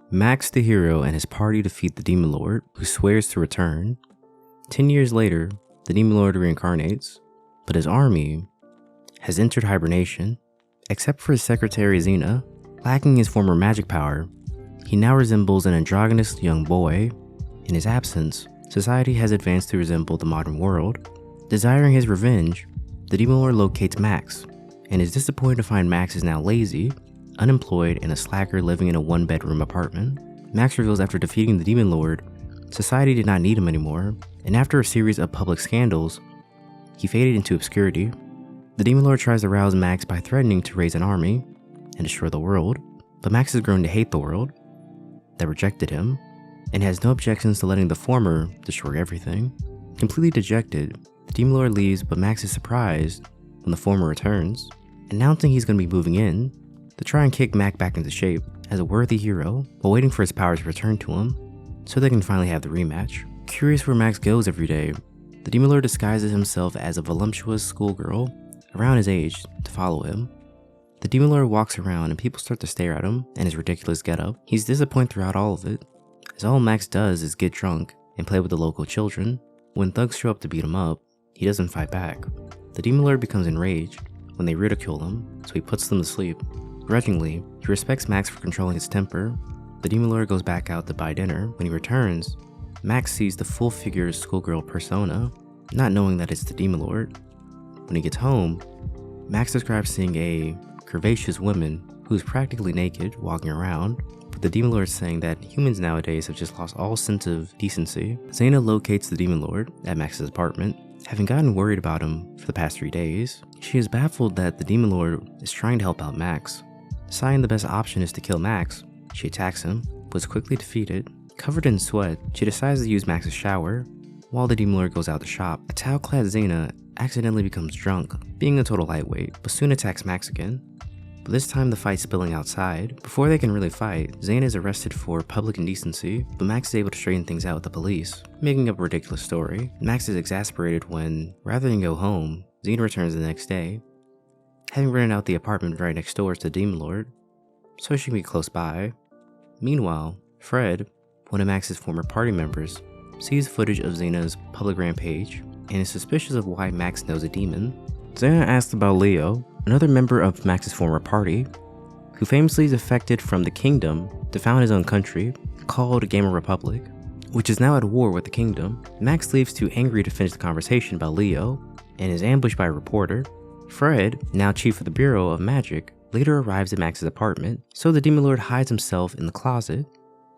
Max the hero and his party defeat the Demon Lord, who swears to return. 10 years later, the Demon Lord reincarnates, but his army has entered hibernation. Except for his secretary Xena, lacking his former magic power, he now resembles an androgynous young boy. In his absence, society has advanced to resemble the modern world. Desiring his revenge, the Demon Lord locates Max, and is disappointed to find Max is now lazy, unemployed, and a slacker living in a one-bedroom apartment. Max reveals after defeating the Demon Lord, society did not need him anymore, and after a series of public scandals, he faded into obscurity. The Demon Lord tries to rouse Max by threatening to raise an army and destroy the world, but Max has grown to hate the world that rejected him, and has no objections to letting the former destroy everything. Completely dejected, the Demon Lord leaves, but Max is surprised when the former returns, announcing he's going to be moving in to try and kick Mac back into shape as a worthy hero while waiting for his powers to return to him so they can finally have the rematch. Curious where Max goes every day, the Demon Lord disguises himself as a voluptuous schoolgirl around his age to follow him. The Demon Lord walks around and people start to stare at him and his ridiculous getup. He's disappointed throughout all of it, as all Max does is get drunk and play with the local children. When thugs show up to beat him up, he doesn't fight back. The Demon Lord becomes enraged when they ridicule him, so he puts them to sleep. Grudgingly, he respects Max for controlling his temper. The Demon Lord goes back out to buy dinner. When he returns, Max sees the full figure schoolgirl persona, not knowing that it's the Demon Lord. When he gets home, Max describes seeing a curvaceous woman who's practically naked walking around, but the Demon Lord is saying that humans nowadays have just lost all sense of decency. Xena locates the Demon Lord at Max's apartment, having gotten worried about him for the past 3 days. She is baffled that the Demon Lord is trying to help out Max. Deciding the best option is to kill Max, she attacks him, but is quickly defeated. Covered in sweat, she decides to use Max's shower while the Demon Lord goes out to shop. A towel-clad Xena accidentally becomes drunk, being a total lightweight, but soon attacks Max again. But this time the fight's spilling outside. Before they can really fight, Xena is arrested for public indecency, but Max is able to straighten things out with the police, making up a ridiculous story. Max is exasperated when, rather than go home, Xena returns the next day, having rented out the apartment right next door to the Demon Lord, so she can be close by. Meanwhile, Fred, one of Max's former party members, sees footage of Xena's public rampage and is suspicious of why Max knows a demon. Xena asks about Leo, another member of Max's former party, who famously defected from the kingdom to found his own country, called Gamer Republic, which is now at war with the kingdom. Max leaves too angry to finish the conversation about Leo, and is ambushed by a reporter. Fred, now chief of the Bureau of Magic, later arrives at Max's apartment, so the Demon Lord hides himself in the closet.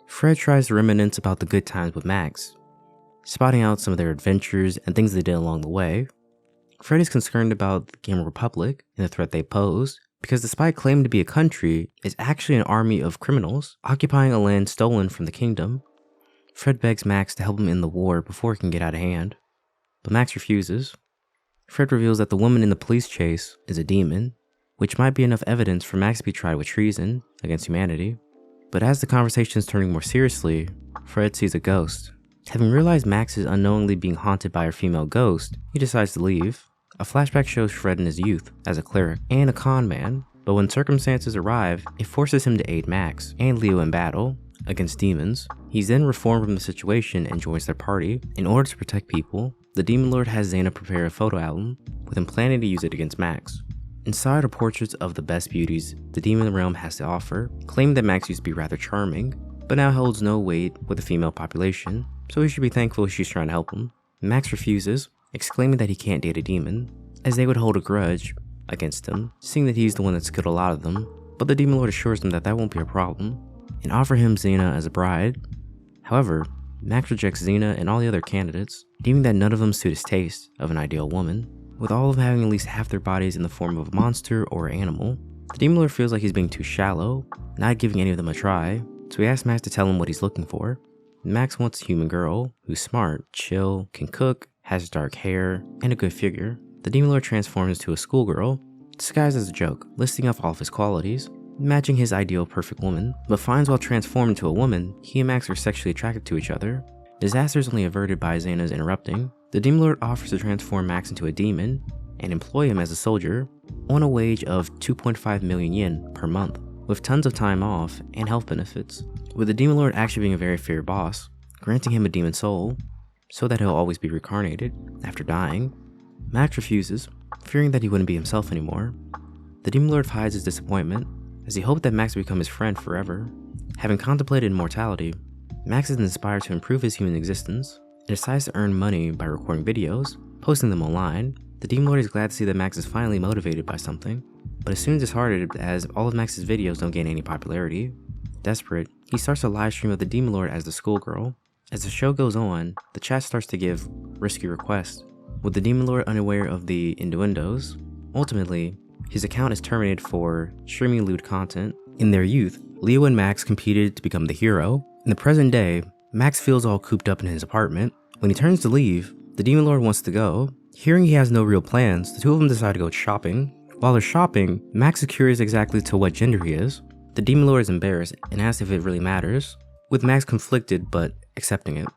Fred tries to reminisce about the good times with Max, spotting out some of their adventures and things they did along the way. Fred is concerned about the Gamer Republic and the threat they pose, because despite claiming to be a country, it's actually an army of criminals occupying a land stolen from the kingdom. Fred begs Max to help him in the war before it can get out of hand, but Max refuses. Fred reveals that the woman in the police chase is a demon, which might be enough evidence for Max to be tried with treason against humanity. But as the conversation is turning more seriously, Fred sees a ghost. Having realized Max is unknowingly being haunted by a female ghost, he decides to leave. A flashback shows Fred in his youth as a cleric and a con man, but when circumstances arrive, it forces him to aid Max and Leo in battle against demons. He's then reformed from the situation and joins their party. In order to protect people, the Demon Lord has Xena prepare a photo album, with him planning to use it against Max. Inside are portraits of the best beauties the demon realm has to offer, claiming that Max used to be rather charming, but now holds no weight with the female population, so he should be thankful she's trying to help him. Max refuses, exclaiming that he can't date a demon, as they would hold a grudge against him, seeing that he's the one that's killed a lot of them, but the Demon Lord assures him that that won't be a problem, and offer him Xena as a bride. However, Max rejects Xena and all the other candidates, deeming that none of them suit his taste of an ideal woman, with all of them having at least half their bodies in the form of a monster or animal. The Demon Lord feels like he's being too shallow, not giving any of them a try, so he asks Max to tell him what he's looking for. Max wants a human girl who's smart, chill, can cook, has dark hair, and a good figure. The Demon Lord transforms into a schoolgirl, disguised as a joke, listing off all of his qualities, matching his ideal perfect woman, but finds while transformed into a woman, he and Max are sexually attracted to each other. Disaster is only averted by Xena's interrupting. The Demon Lord offers to transform Max into a demon and employ him as a soldier on a wage of 2.5 million yen per month. with tons of time off and health benefits, with the Demon Lord actually being a very fair boss, granting him a demon soul so that he'll always be reincarnated after dying. Max refuses, fearing that he wouldn't be himself anymore. The Demon Lord hides his disappointment as he hoped that Max would become his friend forever. Having contemplated immortality, Max is inspired to improve his human existence and decides to earn money by recording videos, posting them online. The Demon Lord is glad to see that Max is finally motivated by something, but is soon disheartened as all of Max's videos don't gain any popularity. Desperate, he starts a live stream of the Demon Lord as the schoolgirl. As the show goes on, the chat starts to give risky requests, with the Demon Lord unaware of the innuendos. Ultimately, his account is terminated for streaming lewd content. In their youth, Leo and Max competed to become the hero. In the present day, Max feels all cooped up in his apartment. When he turns to leave, the Demon Lord wants to go. Hearing he has no real plans, the two of them decide to go shopping. While they're shopping, Max is curious exactly to what gender he is. The Demon Lord is embarrassed and asks if it really matters, with Max conflicted but accepting it.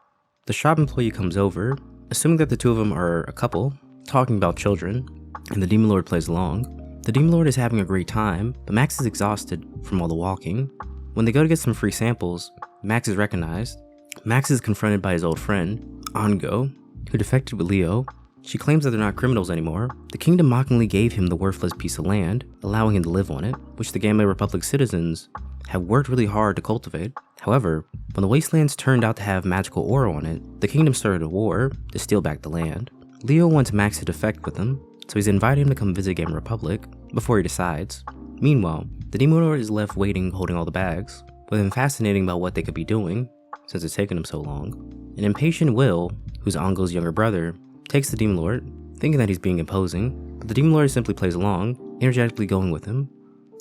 The shop employee comes over, assuming that the two of them are a couple, talking about children, and the Demon Lord plays along. The Demon Lord is having a great time, but Max is exhausted from all the walking. When they go to get some free samples, Max is recognized. Max is confronted by his old friend, Ongo, who defected with Leo. She claims that they're not criminals anymore. The kingdom mockingly gave him the worthless piece of land, allowing him to live on it, which the Gamma Republic citizens have worked really hard to cultivate. However, when the wastelands turned out to have magical ore on it, the kingdom started a war to steal back the land. Leo wants Max to defect with him, so he's invited him to come visit Gamma Republic before he decides. Meanwhile, the Demon Lord is left waiting, holding all the bags, with him fascinating about what they could be doing, since it's taken him so long. An impatient Will, who's Ongo's younger brother, takes the Demon Lord, thinking that he's being imposing, but the Demon Lord simply plays along, energetically going with him,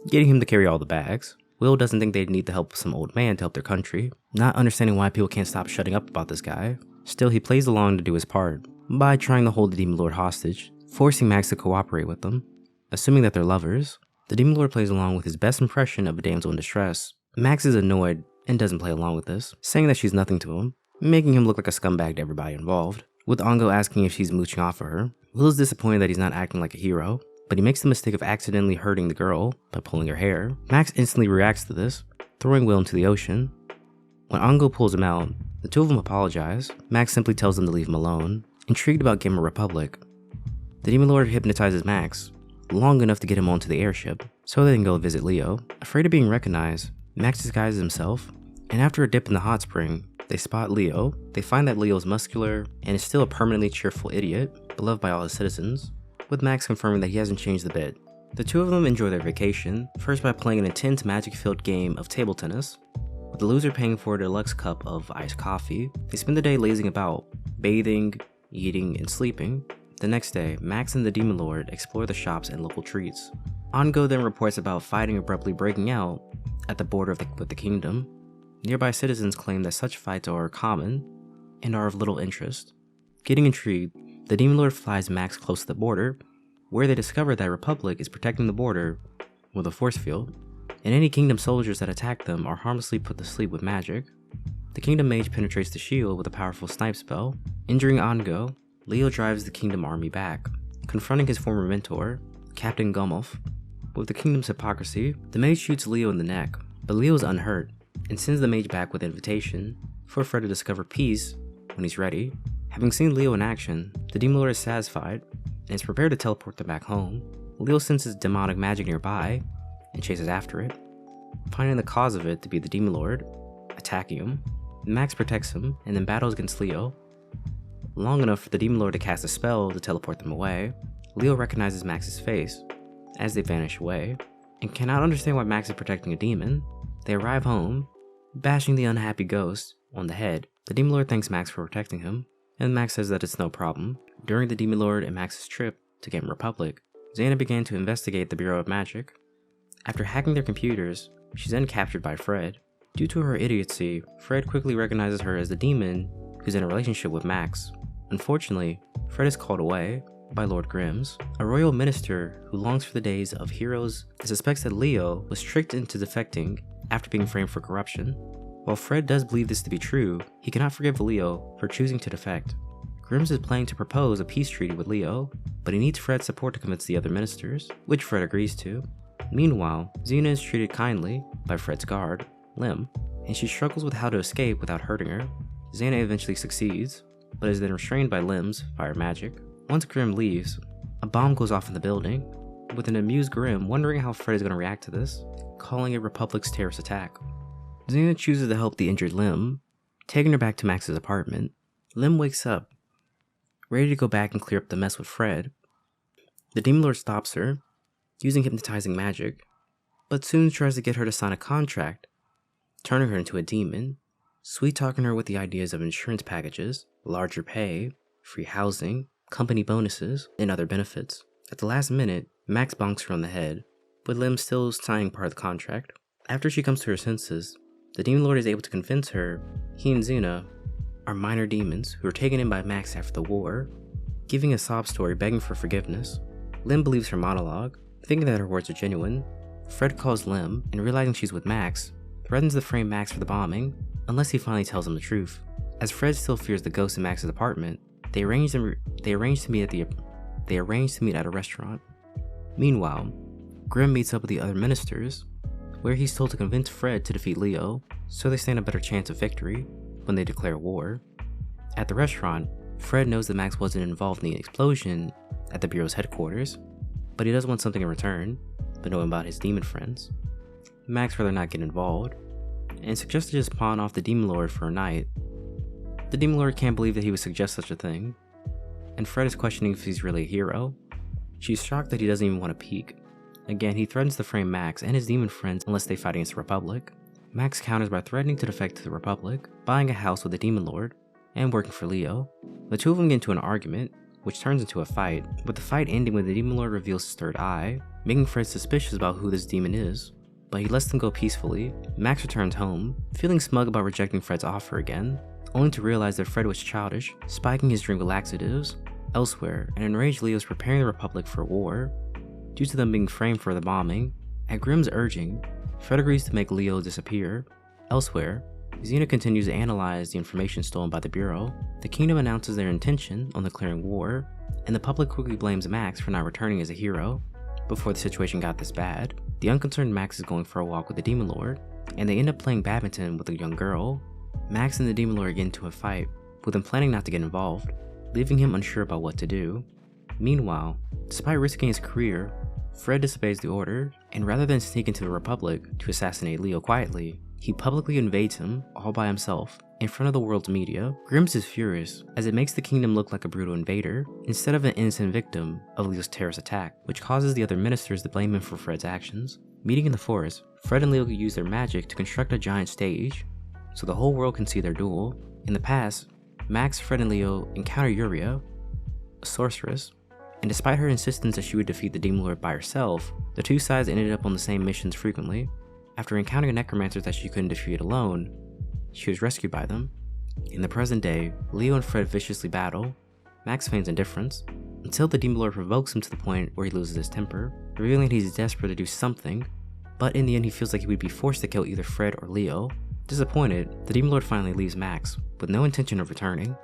getting him to carry all the bags. Will doesn't think they'd need the help of some old man to help their country, not understanding why people can't stop shutting up about this guy. Still, he plays along to do his part, by trying to hold the Demon Lord hostage, forcing Max to cooperate with them. Assuming that they're lovers, the Demon Lord plays along with his best impression of a damsel in distress. Max is annoyed and doesn't play along with this, saying that she's nothing to him, making him look like a scumbag to everybody involved, with Ongo asking if she's mooching off of her. Will is disappointed that he's not acting like a hero, but he makes the mistake of accidentally hurting the girl by pulling her hair. Max instantly reacts to this, throwing Will into the ocean. When Ongo pulls him out, the two of them apologize. Max simply tells them to leave him alone. Intrigued about Gamma Republic, the Demon Lord hypnotizes Max long enough to get him onto the airship so they can go visit Leo. Afraid of being recognized, Max disguises himself, and after a dip in the hot spring, they spot Leo. They find that Leo is muscular and is still a permanently cheerful idiot, beloved by all his citizens, with Max confirming that he hasn't changed a bit. The two of them enjoy their vacation, first by playing an intense magic-filled game of table tennis, with the loser paying for a deluxe cup of iced coffee. They spend the day lazing about, bathing, eating, and sleeping. The next day, Max and the Demon Lord explore the shops and local treats. Ongo then reports about fighting abruptly breaking out at the border with the kingdom. Nearby citizens claim that such fights are common and are of little interest. Getting intrigued, the Demon Lord flies Max close to the border, where they discover that Republic is protecting the border with a force field, and any kingdom soldiers that attack them are harmlessly put to sleep with magic. The kingdom mage penetrates the shield with a powerful snipe spell, injuring Ongo. Leo drives the kingdom army back, confronting his former mentor, Captain Gumulf. With the kingdom's hypocrisy, the mage shoots Leo in the neck, but Leo is unhurt, and sends the mage back with an invitation for Fred to discover peace when he's ready. Having seen Leo in action, the Demon Lord is satisfied, and is prepared to teleport them back home. Leo senses demonic magic nearby, and chases after it, finding the cause of it to be the Demon Lord, attacking him. Max protects him, and then battles against Leo, long enough for the Demon Lord to cast a spell to teleport them away. Leo recognizes Max's face as they vanish away, and cannot understand why Max is protecting a demon. They arrive home, bashing the unhappy ghost on the head. The Demon Lord thanks Max for protecting him, and Max says that it's no problem. During the Demon Lord and Max's trip to Gamma Republic, Xana began to investigate the Bureau of Magic. After hacking their computers, she's then captured by Fred. Due to her idiocy, Fred quickly recognizes her as the demon who's in a relationship with Max. Unfortunately, Fred is called away by Lord Grimm's, a royal minister who longs for the days of heroes and suspects that Leo was tricked into defecting after being framed for corruption. While Fred does believe this to be true, he cannot forgive Leo for choosing to defect. Grimm's is planning to propose a peace treaty with Leo, but he needs Fred's support to convince the other ministers, which Fred agrees to. Meanwhile, Xena is treated kindly by Fred's guard, Lim, and she struggles with how to escape without hurting her. Xena eventually succeeds, but is then restrained by Lim's fire magic. Once Grimm leaves, a bomb goes off in the building, with an amused Grimm wondering how Fred is going to react to this, calling it Republic's terrorist attack. Xena chooses to help the injured Lim, taking her back to Max's apartment. Lim wakes up, ready to go back and clear up the mess with Fred. The Demon Lord stops her, using hypnotizing magic, but soon tries to get her to sign a contract, turning her into a demon, sweet-talking her with the ideas of insurance packages, larger pay, free housing, company bonuses, and other benefits. At the last minute, Max bonks her on the head, with Lim still signing part of the contract. After she comes to her senses, the Demon Lord is able to convince her he and Xena are minor demons who were taken in by Max after the war, giving a sob story begging for forgiveness. Lim believes her monologue, thinking that her words are genuine. Fred calls Lim, and realizing she's with Max, threatens to frame Max for the bombing, unless he finally tells him the truth. As Fred still fears the ghost in Max's apartment, they arrange to meet at a restaurant. Meanwhile, Grimm meets up with the other ministers, where he's told to convince Fred to defeat Leo, so they stand a better chance of victory when they declare war. At the restaurant, Fred knows that Max wasn't involved in the explosion at the Bureau's headquarters, but he does want something in return, but knowing about his demon friends. Max rather not get involved, and suggests to just pawn off the Demon Lord for a night. The Demon Lord can't believe that he would suggest such a thing, and Fred is questioning if he's really a hero. She's shocked that he doesn't even want to peek. Again, he threatens to frame Max and his demon friends unless they fight against the Republic. Max counters by threatening to defect to the Republic, buying a house with the Demon Lord, and working for Leo. The two of them get into an argument, which turns into a fight, with the fight ending when the Demon Lord reveals his third eye, making Fred suspicious about who this demon is. But he lets them go peacefully. Max returns home, feeling smug about rejecting Fred's offer again, only to realize that Fred was childish, spiking his drink with laxatives. Elsewhere, an enraged Leo is preparing the Republic for war, due to them being framed for the bombing. At Grimm's urging, Fred agrees to make Leo disappear. Elsewhere, Xena continues to analyze the information stolen by the Bureau. The Kingdom announces their intention on declaring war, and the public quickly blames Max for not returning as a hero. Before the situation got this bad, the unconcerned Max is going for a walk with the Demon Lord, and they end up playing badminton with a young girl. Max and the Demon Lord get into a fight, with him planning not to get involved, leaving him unsure about what to do. Meanwhile, despite risking his career, Fred disobeys the order, and rather than sneak into the Republic to assassinate Leo quietly, he publicly invades him, all by himself, in front of the world's media. Grimm's is furious, as it makes the kingdom look like a brutal invader, instead of an innocent victim of Leo's terrorist attack, which causes the other ministers to blame him for Fred's actions. Meeting in the forest, Fred and Leo use their magic to construct a giant stage, so the whole world can see their duel. In the past, Max, Fred, and Leo encounter Yuria, a sorceress, and despite her insistence that she would defeat the Demon Lord by herself, the two sides ended up on the same missions frequently. After encountering a necromancer that she couldn't defeat alone, she was rescued by them. In the present day, Leo and Fred viciously battle. Max feigns indifference, until the Demon Lord provokes him to the point where he loses his temper, revealing that he's desperate to do something, but in the end he feels like he would be forced to kill either Fred or Leo. Disappointed, the Demon Lord finally leaves Max, with no intention of returning.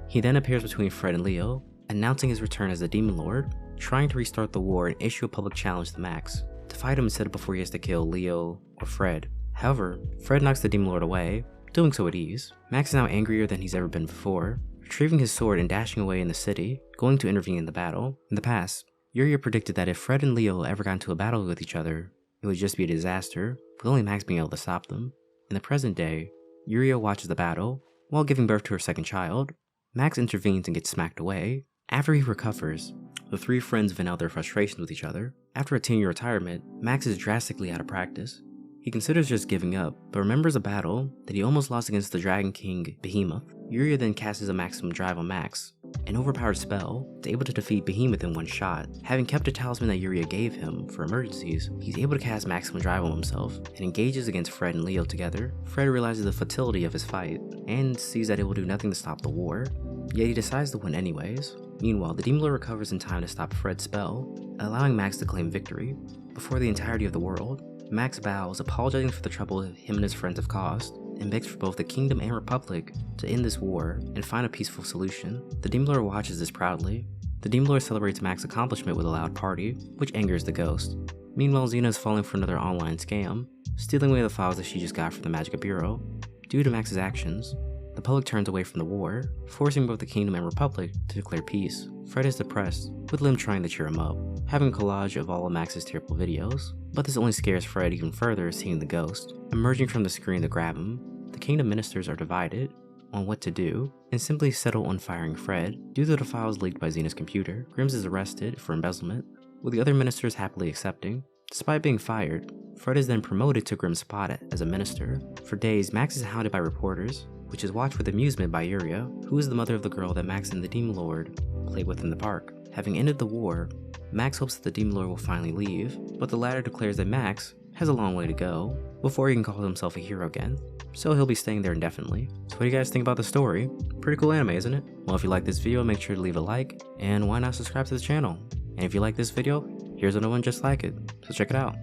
He then appears between Fred and Leo, announcing his return as the Demon Lord, trying to restart the war and issue a public challenge to Max, to fight him instead of before he has to kill Leo or Fred. However, Fred knocks the Demon Lord away, doing so at ease. Max is now angrier than he's ever been before, retrieving his sword and dashing away in the city, going to intervene in the battle. In the past, Yuria predicted that if Fred and Leo ever got into a battle with each other, it would just be a disaster, with only Max being able to stop them. In the present day, Yuria watches the battle, while giving birth to her second child. Max intervenes and gets smacked away. After he recovers, the three friends vent out their frustrations with each other. After a 10-year retirement, Max is drastically out of practice. He considers just giving up, but remembers a battle that he almost lost against the Dragon King Behemoth. Yuria then casts a maximum drive on Max, an overpowered spell that's able to defeat Behemoth in one shot. Having kept a talisman that Yuria gave him for emergencies, he's able to cast maximum drive on himself and engages against Fred and Leo together. Fred realizes the futility of his fight and sees that it will do nothing to stop the war, yet he decides to win anyways. Meanwhile, the Demon Lord recovers in time to stop Fred's spell, allowing Max to claim victory before the entirety of the world. Max bows, apologizing for the trouble him and his friends have caused, and begs for both the Kingdom and Republic to end this war and find a peaceful solution. The Demon Lord watches this proudly. The Demon Lord celebrates Max's accomplishment with a loud party, which angers the ghost. Meanwhile, Xena is falling for another online scam, stealing away the files that she just got from the Magica Bureau. Due to Max's actions, the public turns away from the war, forcing both the Kingdom and Republic to declare peace. Fred is depressed, with Lim trying to cheer him up, having a collage of all of Max's terrible videos. But this only scares Fred even further, seeing the ghost emerging from the screen to grab him. The Kingdom ministers are divided on what to do, and simply settle on firing Fred. Due to the files leaked by Xena's computer, Grims is arrested for embezzlement, with the other ministers happily accepting. Despite being fired, Fred is then promoted to Grimm's spot as a minister. For days, Max is hounded by reporters, which is watched with amusement by Yuria, who is the mother of the girl that Max and the Demon Lord played with in the park. Having ended the war, Max hopes that the Demon Lord will finally leave, but the latter declares that Max has a long way to go before he can call himself a hero again, so he'll be staying there indefinitely. So what do you guys think about the story? Pretty cool anime, isn't it? Well, if you like this video, make sure to leave a like, and why not subscribe to the channel? And if you like this video, here's another one just like it, so check it out.